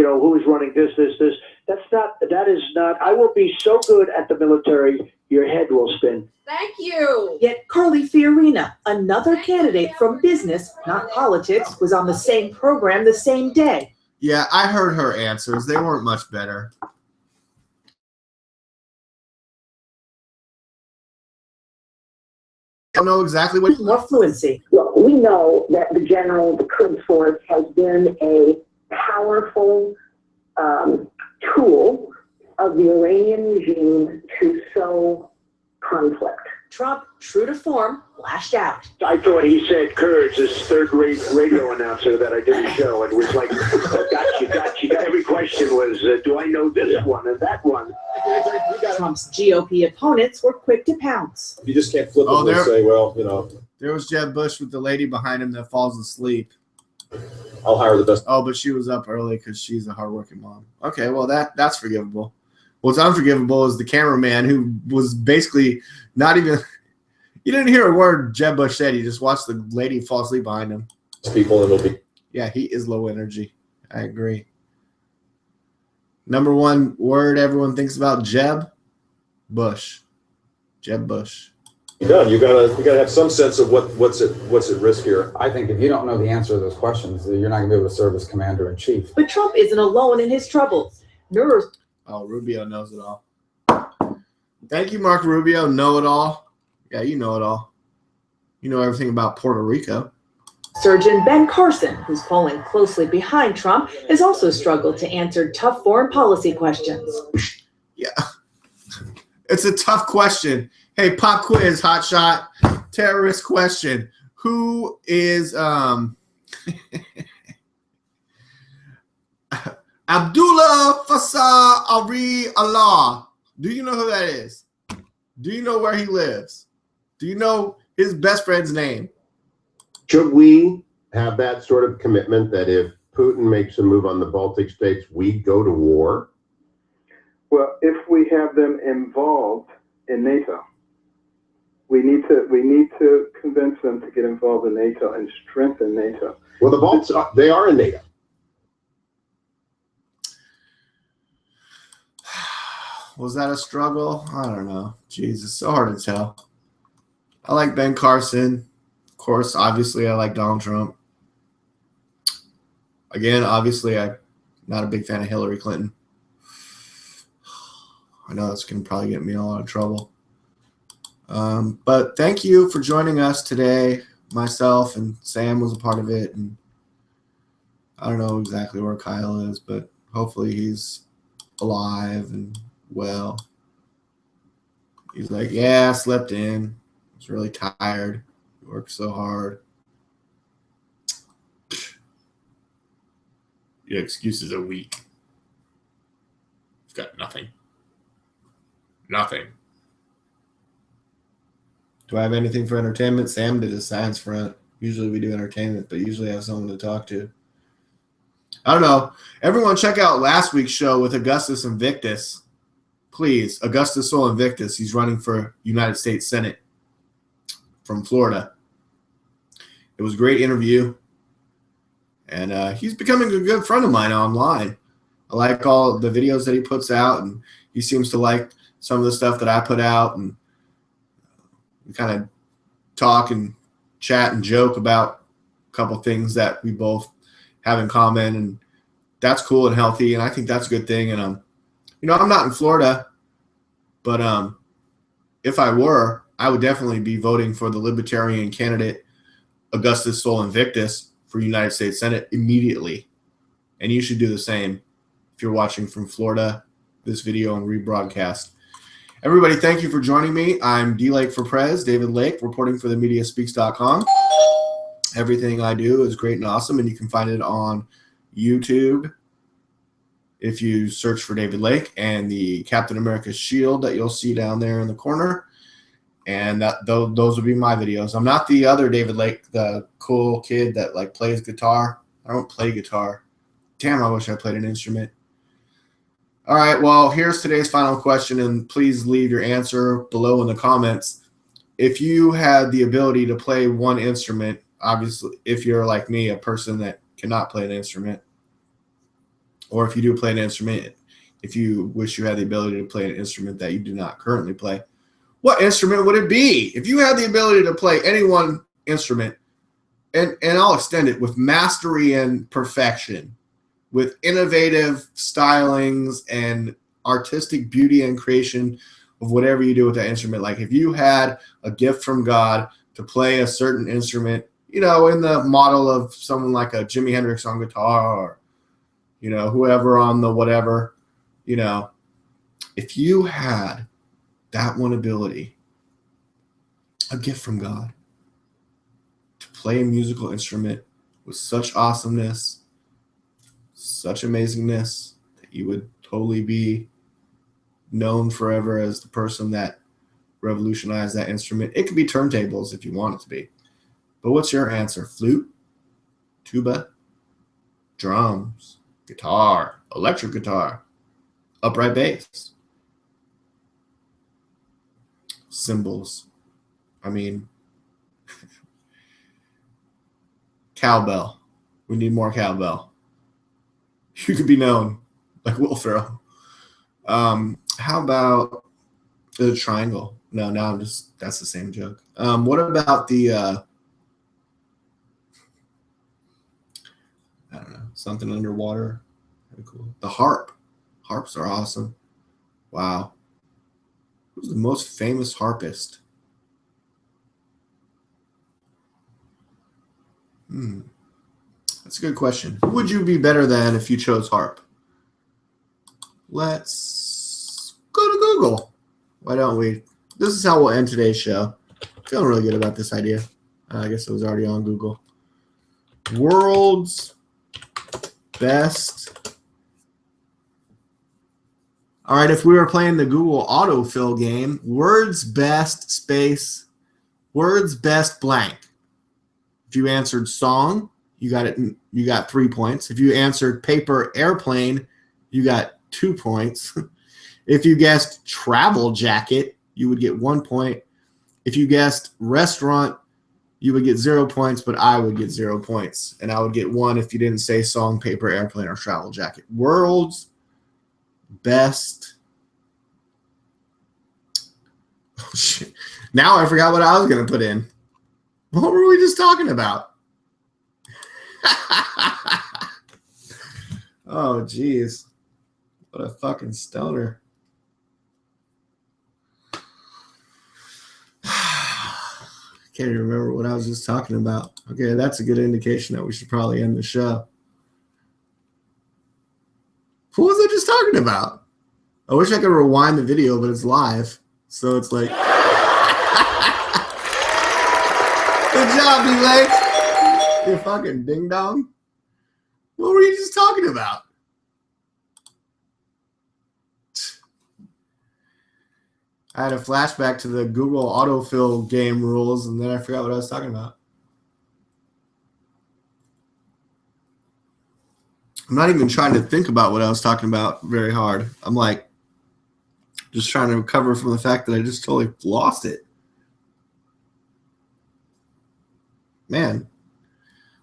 [SPEAKER 9] running this, that is not, I will be so good at the military, your head will spin.
[SPEAKER 10] Thank you. Yet Carly Fiorina, another candidate from business, not politics, was on the same program the same day.
[SPEAKER 3] Yeah, I heard her answers. They weren't much better. I don't know exactly what.
[SPEAKER 10] More fluency.
[SPEAKER 11] Well, we know that the general, the Quds Force, has been a powerful tool of the Iranian regime to sow conflict.
[SPEAKER 10] Trump, true to form, lashed out.
[SPEAKER 9] I thought he said Kurds, this third-rate radio announcer that I did a show, and was like, gotcha. Every question was, do I know this one and that one?
[SPEAKER 10] Trump's GOP opponents were quick to pounce.
[SPEAKER 8] You just can't flip them and say, well,
[SPEAKER 3] There was Jeb Bush with the lady behind him that falls asleep.
[SPEAKER 8] I'll hire the best.
[SPEAKER 3] Oh, but she was up early because she's a hardworking mom. Okay, well, that's forgivable. What's unforgivable is the cameraman who was basically not even – you didn't hear a word Jeb Bush said. You just watched the lady fall asleep behind him.
[SPEAKER 8] People, and it'll be.
[SPEAKER 3] Yeah, he is low energy. I agree. Number one word everyone thinks about Jeb? Bush. Jeb Bush.
[SPEAKER 8] Yeah, you gotta have some sense of what's at risk here.
[SPEAKER 2] I think if you don't know the answer to those questions, you're not going to be able to serve as commander-in-chief.
[SPEAKER 10] But Trump isn't alone in his troubles.
[SPEAKER 3] Oh, Rubio knows it all. Thank you, Mark Rubio. Know it all. Yeah, you know it all. You know everything about Puerto Rico.
[SPEAKER 10] Surgeon Ben Carson, who's polling closely behind Trump, has also struggled to answer tough foreign policy questions.
[SPEAKER 3] Yeah. It's a tough question. Hey, pop quiz, hotshot. Terrorist question. Who is Abdullah Fassah Ari Allah? Do you know who that is? Do you know where he lives? Do you know his best friend's name?
[SPEAKER 8] Should we have that sort of commitment that if Putin makes a move on the Baltic states, we go to war?
[SPEAKER 12] Well, if we have them involved in NATO, we need to convince them to get involved in NATO and strengthen NATO.
[SPEAKER 8] Well, the Balts, they are in NATO.
[SPEAKER 3] Was that a struggle? I don't know. Jeez, it's so hard to tell. I like Ben Carson. Of course, obviously, I like Donald Trump. Again, obviously, I'm not a big fan of Hillary Clinton. I know that's going to probably get me in a lot of trouble. But thank you for joining us today. Myself and Sam was a part of it. And I don't know exactly where Kyle is, but hopefully he's alive and well. He's like, yeah, I slept in. I was really tired. Worked so hard. Your excuses are weak. You've got nothing. Nothing. Do I have anything for entertainment? Sam did a science front. Usually we do entertainment, but usually I have someone to talk to. I don't know. Everyone check out last week's show with Augustus Invictus. Please, Augustus Sol Invictus. He's running for United States Senate from Florida. It was a great interview. And he's becoming a good friend of mine online. I like all the videos that he puts out, and he seems to like some of the stuff that I put out, and we kind of talk and chat and joke about a couple things that we both have in common, and that's cool and healthy, and I think that's a good thing. And I'm not in Florida, but if I were, I would definitely be voting for the Libertarian candidate Augustus Sol Invictus for United States Senate immediately, and you should do the same if you're watching from Florida. This video on rebroadcast. Everybody, thank you for joining me. I'm D Lake for Prez, David Lake, reporting for the MediaSpeaks.com. Everything I do is great and awesome, and you can find it on YouTube if you search for David Lake and the Captain America shield that you'll see down there in the corner. And those would be my videos. I'm not the other David Lake, the cool kid that like plays guitar. I don't play guitar. Damn, I wish I played an instrument. All right, well, here's today's final question, and please leave your answer below in the comments. If you had the ability to play one instrument, obviously, if you're like me, a person that cannot play an instrument, or if you do play an instrument, if you wish you had the ability to play an instrument that you do not currently play, what instrument would it be? If you had the ability to play any one instrument, and I'll extend it with mastery and perfection, with innovative stylings and artistic beauty and creation of whatever you do with that instrument. Like if you had a gift from God to play a certain instrument, you know, in the model of someone like a Jimi Hendrix on guitar, or, you know, whoever on the whatever, you know, if you had that one ability, a gift from God, to play a musical instrument with such awesomeness, such amazingness, that you would totally be known forever as the person that revolutionized that instrument. It could be turntables if you want it to be. But what's your answer? Flute, tuba, drums, guitar, electric guitar, upright bass, cymbals. I mean, cowbell. We need more cowbell. You could be known like Will Ferrell. How about the triangle? No, now I'm just, that's the same joke. What about the, I don't know, something underwater? Very cool. The harp. Harps are awesome. Wow. Who's the most famous harpist? That's a good question. Who would you be better than if you chose harp? Let's go to Google. Why don't we? This is how we'll end today's show. Feeling really good about this idea. I guess it was already on Google. World's best. All right, if we were playing the Google autofill game, words best space, words best blank. If you answered song, you got it. You got 3 points. If you answered paper airplane, you got 2 points. If you guessed travel jacket, you would get 1 point. If you guessed restaurant, you would get 0 points, but I would get 0 points. And I would get 1 if you didn't say song, paper, airplane, or travel jacket. World's best. Oh, shit. Now I forgot what I was going to put in. What were we just talking about? Oh, geez. What a fucking stoner. Can't even remember what I was just talking about. Okay, that's a good indication that we should probably end the show. What was I just talking about? I wish I could rewind the video, but it's live. So it's like... Good job, D-Lake. You fucking ding-dong. What were you just talking about? I had a flashback to the Google autofill game rules, and then I forgot what I was talking about. I'm not even trying to think about what I was talking about very hard. I'm like just trying to recover from the fact that I just totally lost it. Man,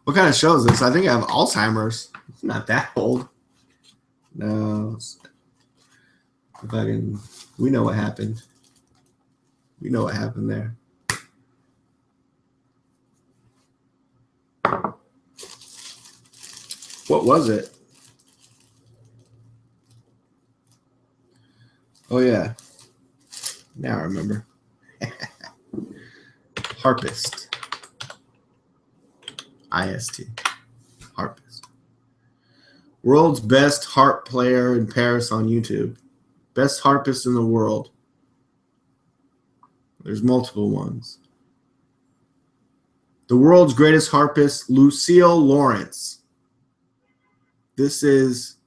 [SPEAKER 3] what kind of show is this? I think I have Alzheimer's. It's not that old. No. We know what happened. We know what happened there. What was it? Oh, yeah. Now I remember. Harpist. IST. Harpist. World's best harp player in Paris on YouTube. Best harpist in the world. There's multiple ones. The world's greatest harpist, Lucille Lawrence. This is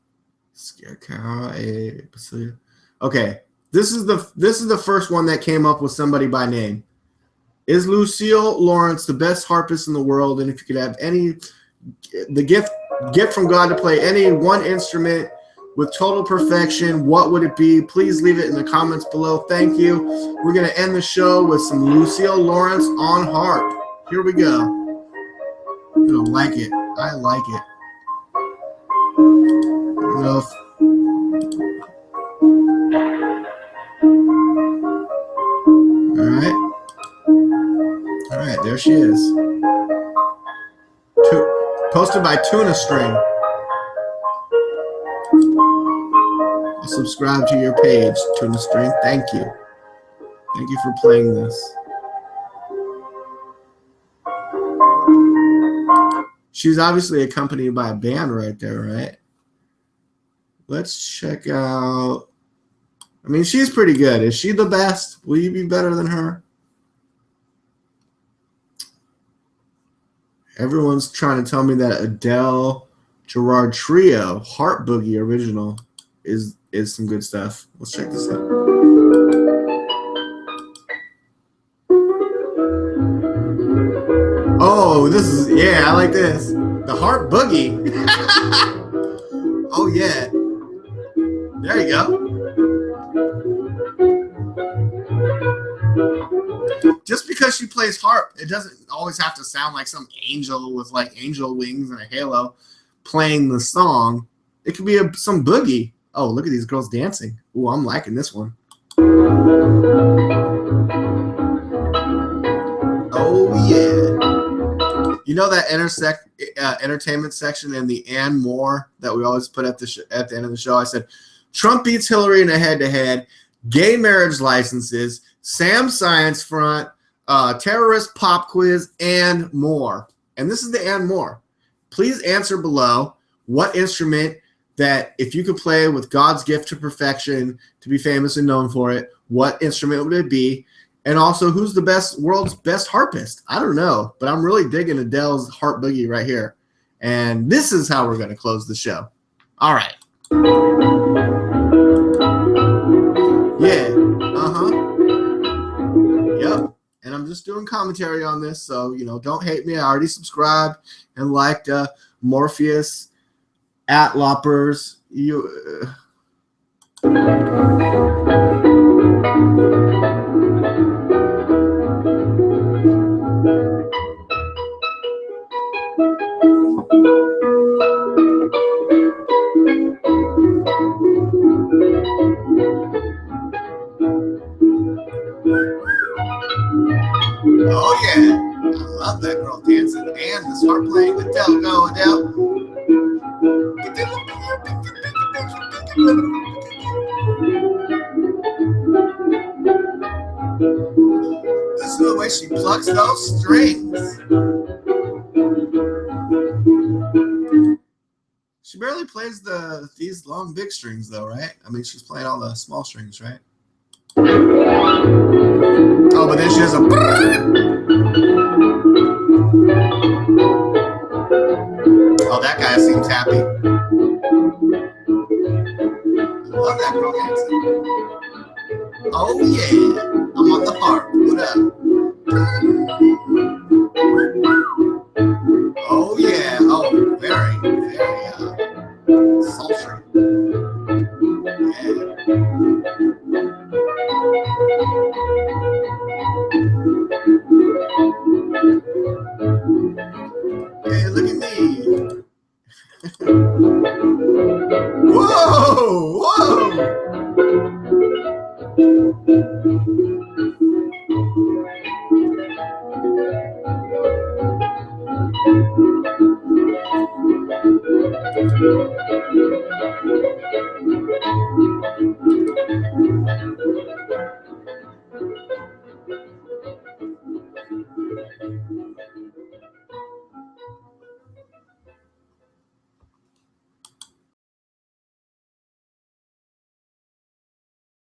[SPEAKER 3] okay. This is the first one that came up with somebody by name. Is Lucille Lawrence the best harpist in the world? And if you could have the gift from God to play any one instrument with total perfection, what would it be? Please leave it in the comments below. Thank you. We're going to end the show with some Lucille Lawrence on harp. Here we go. I like it. I like it. All right, there she is. Posted by Tuna String. I'll subscribe to your page, Tuna String. Thank you. Thank you for playing this. She's obviously accompanied by a band right there, right? Let's check out. I mean, she's pretty good. Is she the best? Will you be better than her? Everyone's trying to tell me that Adele Gerard Trio Heart Boogie original is some good stuff. Let's check this out. Oh, this is, yeah, I like this. The Heart Boogie. Oh, yeah. There you go. Just because she plays harp, it doesn't always have to sound like some angel with like angel wings and a halo playing the song. It could be some boogie. Oh, look at these girls dancing. Ooh, I'm liking this one. Oh, yeah. You know that entertainment section in the and more that we always put at the end of the show? I said, Trump beats Hillary in a head-to-head, gay marriage licenses, Sam Science Front, terrorist pop quiz, and more. And this is the and more. Please answer below what instrument that if you could play with God's gift to perfection to be famous and known for it, what instrument would it be? And also, who's the world's best harpist? I don't know, but I'm really digging Adele's Heart Boogie right here. And this is how we're going to close the show. All right. Yeah. Yep. And I'm just doing commentary on this, so, don't hate me. I already subscribed and liked Morpheus, at Loppers. Oh, yeah. I love that girl dancing. And this harp playing. Adele, go, Adele. This is the way she plucks those strings. She barely plays these long big strings though, right? I mean, she's playing all the small strings, right? Oh, but then she has a. Oh, that guy seems happy. I love that girl dancing. Oh yeah, I'm on the harp. What up? Oh yeah. Oh, very, very sultry. Yeah. Hey, look at me. Whoa! Whoa!